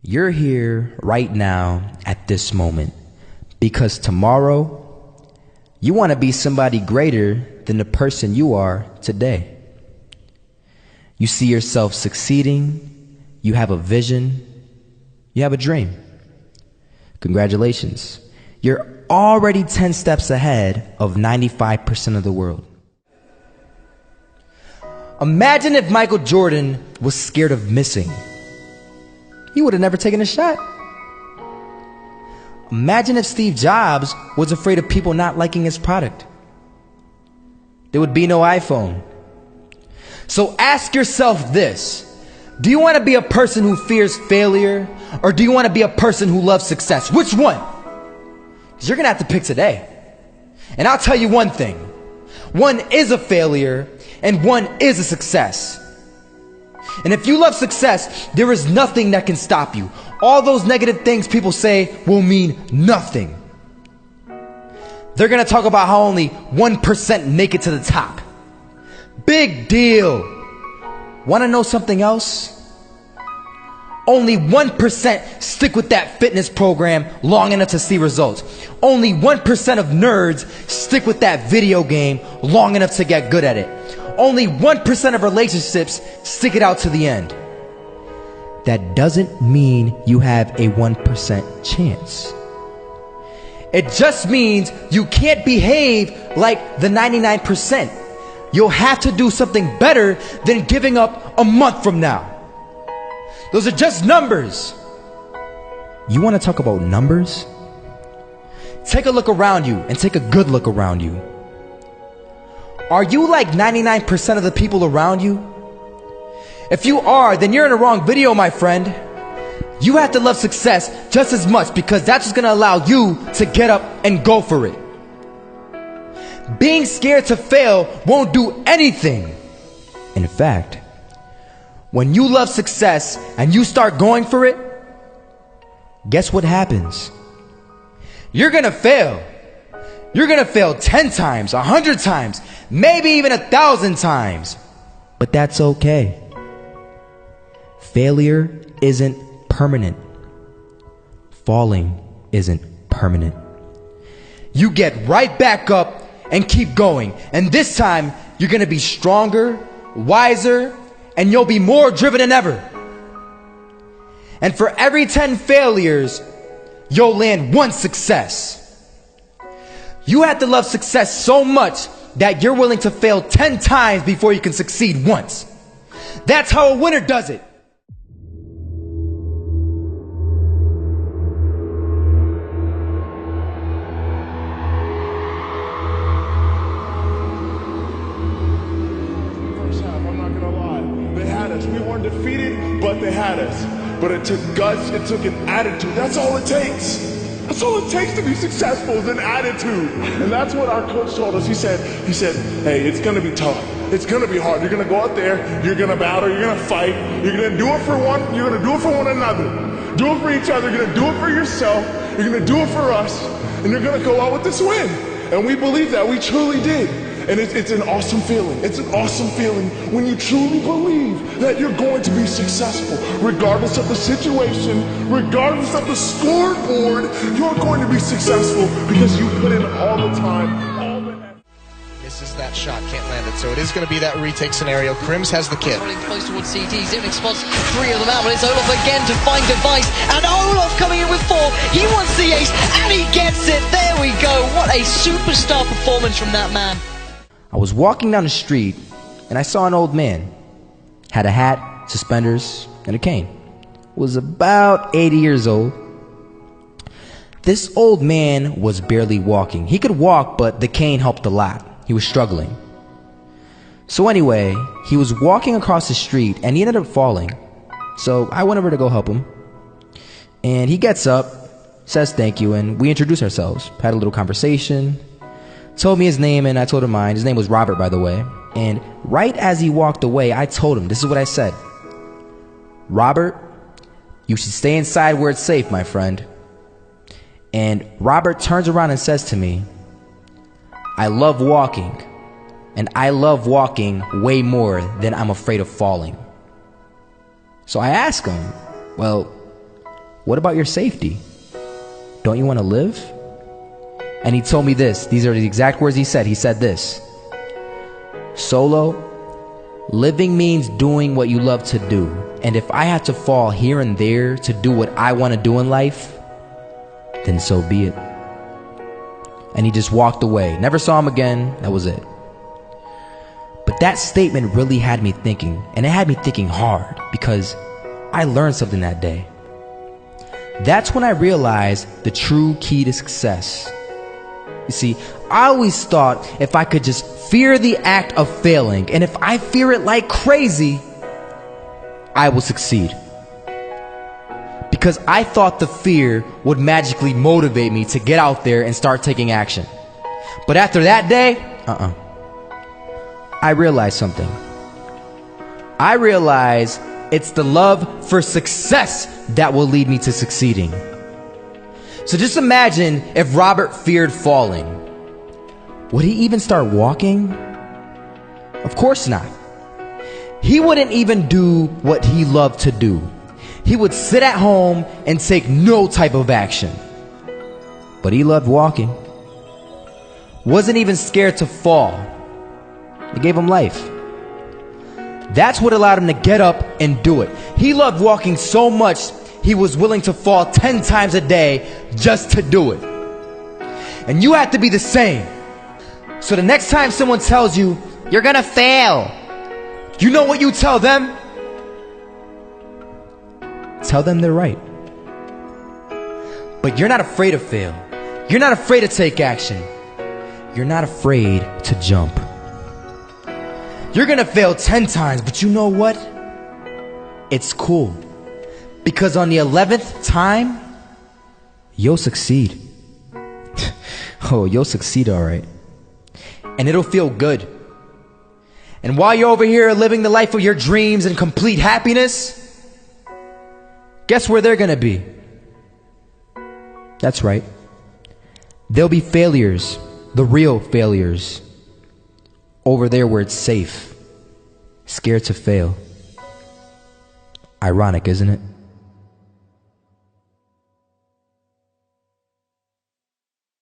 You're here right now at this moment because tomorrow you want to be somebody greater than the person you are today. You see yourself succeeding, you have a vision, you have a dream. Congratulations. You're already 10 steps ahead of 95% of the world. Imagine if Michael Jordan was scared of missing. He would have never taken a shot. Imagine if Steve Jobs was afraid of people not liking his product. There would be no iPhone. So ask yourself this: do you want to be a person who fears failure, or do you want to be a person who loves success? Which one? Because you're going to have to pick today. And I'll tell you one thing: one is a failure and one is a success. And if you love success, there is nothing that can stop you. All those negative things people say will mean nothing. They're going to talk about how only 1% make it to the top. Big deal. Want to know something else? Only 1% stick with that fitness program long enough to see results. Only 1% of nerds stick with that video game long enough to get good at it. Only 1% of relationships stick it out to the end. That doesn't mean you have a 1% chance. It just means you can't behave like the 99%. You'll have to do something better than giving up a month from now. Those are just numbers. You want to talk about numbers? Take a look around you and take a good look around you. Are you like 99% of the people around you? If you are, then you're in the wrong video, my friend. You have to love success just as much, because that's what's going to allow you to get up and go for it. Being scared to fail won't do anything. In fact, when you love success and you start going for it, guess what happens? You're going to fail. You're going to fail 10 times, 100 times, maybe even 1,000 times. But that's okay. Failure isn't permanent. Falling isn't permanent. You get right back up and keep going. And this time, you're going to be stronger, wiser, and you'll be more driven than ever. And for every 10 failures, you'll land one success. You have to love success so much that you're willing to fail 10 times before you can succeed once. That's how a winner does it. First half, I'm not gonna lie. They had us. We weren't defeated, but they had us. But it took guts, it took an attitude. That's all it takes. That's all it takes to be successful, is an attitude. And that's what our coach told us. He said, hey, it's gonna be tough. It's gonna be hard. You're gonna go out there, you're gonna battle, you're gonna fight, you're gonna do it for one, you're gonna do it for one another. Do it for each other, you're gonna do it for yourself, you're gonna do it for us, and you're gonna go out with this win. And we believe that, we truly did. And it's an awesome feeling. It's an awesome feeling when you truly believe that you're going to be successful. Regardless of the situation, regardless of the scoreboard, you're going to be successful because you put in all the time, all the effort. Misses that shot, can't land it. So it is going to be that retake scenario. Crims has the kid. Running close towards CT. Zivnik spots 3 of them out, but it's Olof again to find device. And Olof coming in with 4. He wants the ace, and he gets it. There we go. What a superstar performance from that man. I was walking down the street and I saw an old man. Had a hat, suspenders, and a cane. Was about 80 years old. This old man was barely walking. He could walk, but the cane helped a lot. He was struggling. So anyway, he was walking across the street and he ended up falling. So I went over to go help him. And he gets up, says thank you, and we introduced ourselves. Had a little conversation. Told me his name and I told him mine. His name was Robert, by the way. And right as he walked away, I told him, this is what I said: Robert, you should stay inside where it's safe, my friend. And Robert turns around and says to me, I love walking, and I love walking way more than I'm afraid of falling. So I ask him, well, what about your safety? Don't you want to live? And he told me this. These are the exact words he said. He said this: Solo, living means doing what you love to do. And if I had to fall here and there to do what I want to do in life, then so be it. And he just walked away. Never saw him again. That was it. But that statement really had me thinking, and it had me thinking hard, because I learned something that day. That's when I realized the true key to success. You see, I always thought if I could just fear the act of failing, and if I fear it like crazy, I will succeed. Because I thought the fear would magically motivate me to get out there and start taking action. But after that day, I realized something. I realized it's the love for success that will lead me to succeeding. So just imagine if Robert feared falling. Would he even start walking? Of course not. He wouldn't even do what he loved to do. He would sit at home and take no type of action. But he loved walking. Wasn't even scared to fall. It gave him life. That's what allowed him to get up and do it. He loved walking so much, he was willing to fall 10 times a day just to do it. And you have to be the same. So the next time someone tells you, you're gonna fail, you know what you tell them? Tell them they're right. But you're not afraid to fail. You're not afraid to take action. You're not afraid to jump. You're gonna fail 10 times, but you know what? It's cool. Because on the 11th time, you'll succeed. Oh, you'll succeed, all right. And it'll feel good. And while you're over here living the life of your dreams and complete happiness, guess where they're gonna be? That's right. They'll be failures, the real failures. Over there where it's safe, scared to fail. Ironic, isn't it?